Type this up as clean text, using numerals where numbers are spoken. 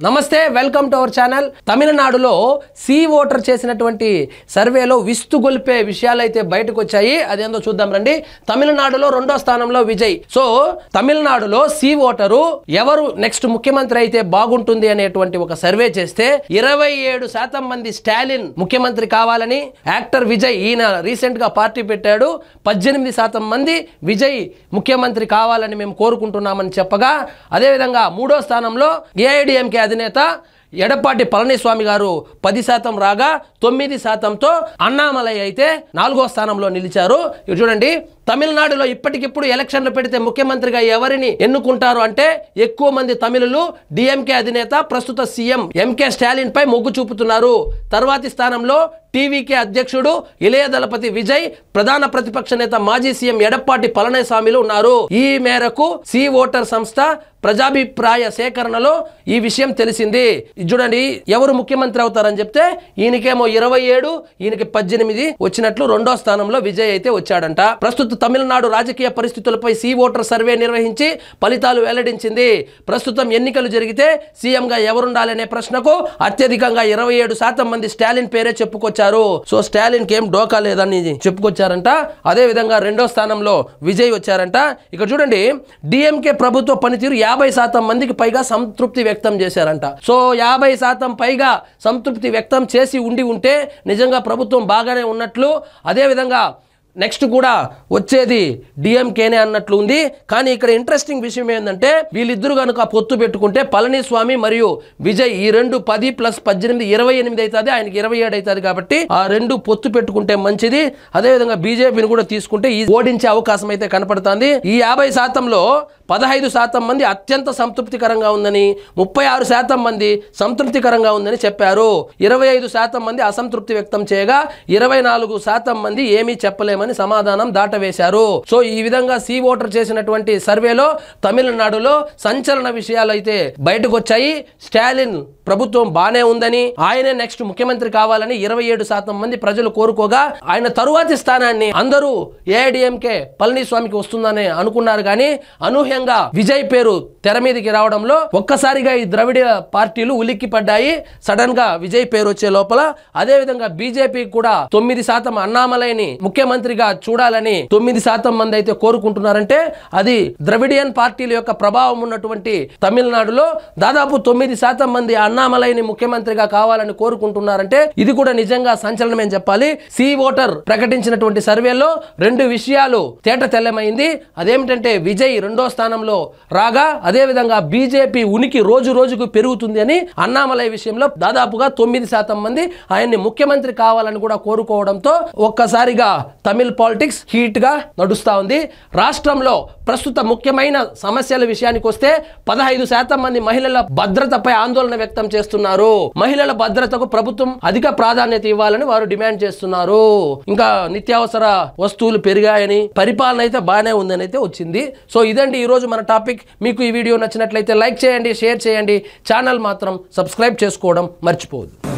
నమస్తే welcome to our channel. తమిళనాడులో C voter చేసినటువంటి సర్వేలో విస్తుగొల్పే విషయాలు అయితే బయటకు వచ్చాయి. అదేందో చూద్దాం రండి. తమిళనాడులో 2వ స్థానంలో విజయ్. సో తమిళనాడులో సి ఓటరు ఎవరు నెక్స్ట్ ముఖ్యమంత్రి అయితే బాగుంటుంది అనేటువంటి ఒక సర్వే చేస్తే 27% మంది స్టాలిన్ ముఖ్యమంత్రి కావాలని, యాక్టర్ విజయ్ ఈయన రీసెంట్ గా పార్టీ పెట్టాడు, 18% మంది విజయ్ ముఖ్యమంత్రి కావాలని మేము కోరుకుంటున్నామని చెప్పగా, అదేవిధంగా 3వ స్థానంలో ఏఐడిఎంకే అధినేత ఎడప్పాటి పళనిస్వామి గారు 10% రాగా 9%తో అన్నామలై అయితే 4వ స్థానంలో నిలిచారు. ఇవి చూడండి, తమిళనాడులో ఇప్పటికిప్పుడు ఎలక్షన్లు పెడితే ముఖ్యమంత్రిగా ఎవరిని ఎన్నుకుంటారు అంటే ఎక్కువ మంది తమిళులు డిఎంకే అధినేత ప్రస్తుత సీఎం ఎంకే స్టాలిన్ పై మొగ్గు చూపుతున్నారు. తర్వాతి స్థానంలో టీవీకే అధ్యక్షుడు ఇళయ దళపతి విజయ్, ప్రధాన ప్రతిపక్ష నేత మాజీ సీఎం ఎడప్పాటి పళనిస్వామిలు ఉన్నారు. ఈ మేరకు సి ఓటర్ సంస్థ ప్రజాభిప్రాయ సేకరణలో ఈ విషయం తెలిసింది. చూడండి, ఎవరు ముఖ్యమంత్రి అవుతారని చెప్తే ఈయనకేమో 27, ఈయనకి 18 వచ్చినట్లు 2వ స్థానంలో విజయ్ అయితే వచ్చాడంట. ప్రస్తుత తమిళనాడు రాజకీయ పరిస్థితులపై సి ఓటర్ సర్వే నిర్వహించి ఫలితాలు వెల్లడించింది. ప్రస్తుతం ఎన్నికలు జరిగితే సీఎంగా ఎవరుండాలనే ప్రశ్నకు అత్యధికంగా 27% మంది స్టాలిన్ పేరే చెప్పుకొచ్చారు. సో స్టాలిన్ కి ఏం డోకా లేదని చెప్పుకొచ్చారంట. అదే విధంగా 2వ స్థానంలో విజయ్ వచ్చారంట. ఇక్కడ చూడండి, డిఎంకే ప్రభుత్వ పనితీరు 50% మందికి పైగా సంతృప్తి వ్యక్తం చేశారంట. సో 50% పైగా సంతృప్తి వ్యక్తం చేసి ఉంటే నిజంగా ప్రభుత్వం బాగానే ఉన్నట్లు. అదే విధంగా నెక్స్ట్ కూడా వచ్చేది డిఎంకేనే అన్నట్లు ఉంది. కానీ ఇక్కడ ఇంట్రెస్టింగ్ విషయం ఏంటంటే, వీళ్ళిద్దరు కనుక పొత్తు పెట్టుకుంటే పళనిస్వామి మరియు విజయ్ ఈ 2 10 + 18 28 అవుతుంది, ఆయనకి 27 అవుతుంది. కాబట్టి ఆ 2 పొత్తు పెట్టుకుంటే మంచిది. అదేవిధంగా బీజేపీని కూడా తీసుకుంటే ఓడించే అవకాశం అయితే కనపడుతుంది. ఈ 50%లో 15% మంది అత్యంత సంతృప్తికరంగా ఉందని, 36% మంది సంతృప్తికరంగా ఉందని చెప్పారు. 25% మంది అసంతృప్తి వ్యక్తం చేయగా 24% మంది ఏమీ చెప్పలేమని సమాధానం దాటవేశారు. సో ఈ విధంగా సి ఓటర్ చేసినటువంటి సర్వేలో తమిళనాడులో సంచలన విషయాలు అయితే బయటకు వచ్చాయి. స్టాలిన్ ప్రభుత్వం బానే ఉందని, ఆయనే నెక్స్ట్ ముఖ్యమంత్రి కావాలని 27% మంది ప్రజలు కోరుకోగా, ఆయన తరువాతి స్థానాన్ని అందరూ ఏఐడిఎంకే పళనిస్వామికి వస్తుందని అనుకున్నారు. కానీ అనూహ్యంగా విజయ్ పేరు తెర మీదకి రావడంలో ఒక్కసారిగా ఈ ద్రవిడ పార్టీలు ఉలిక్కి పడ్డాయి. సడన్ గా విజయ్ పేరు వచ్చే లోపల అదే విధంగా బీజేపీ కూడా 9% అన్నామలైని ముఖ్యమంత్రిగా చూడాలని 9% మంది అయితే కోరుకుంటున్నారంటే, అది ద్రవిడియన్ పార్టీల యొక్క ప్రభావం ఉన్నటువంటి తమిళనాడులో దాదాపు 9% మంది అన్నామలైని ముఖ్యమంత్రిగా కావాలని కోరుకుంటున్నారంటే ఇది కూడా నిజంగా సంచలనమే చెప్పాలి. సి ఓటర్ ప్రకటించినటువంటి సర్వేలో 2 విషయాలు తేట తెల్లమైంది. అదేమిటంటే విజయ్ 2వ స్థానంలో రాగా, అదే విధంగా బీజేపీ ఉనికి రోజు రోజుకు పెరుగుతుంది అని, అన్నామలై విషయంలో దాదాపుగా 9% మంది ఆయన్ని ముఖ్యమంత్రి కావాలని కూడా కోరుకోవడంతో ఒక్కసారిగా తమిళ పాలిటిక్స్ హీట్ గా నడుస్తా ఉంది. రాష్ట్రంలో ప్రస్తుత ముఖ్యమైన సమస్యల విషయానికి వస్తే 15% మంది మహిళల భద్రతపై ఆందోళన వ్యక్తం చేస్తున్నారు. మహిళల భద్రతకు ప్రభుత్వం అధిక ప్రాధాన్యత ఇవ్వాలని వారు డిమాండ్ చేస్తున్నారు. ఇంకా నిత్యావసర వస్తువులు పెరిగాయని, పరిపాలన అయితే బాగానే ఉందని అయితే వచ్చింది. సో ఇదండి ఈ రోజు మన టాపిక్. మీకు ఈ వీడియో నచ్చినట్లయితే లైక్ చేయండి, షేర్ చేయండి, ఛానల్ మాత్రం సబ్స్క్రైబ్ చేసుకోవడం మర్చిపోవద్దు.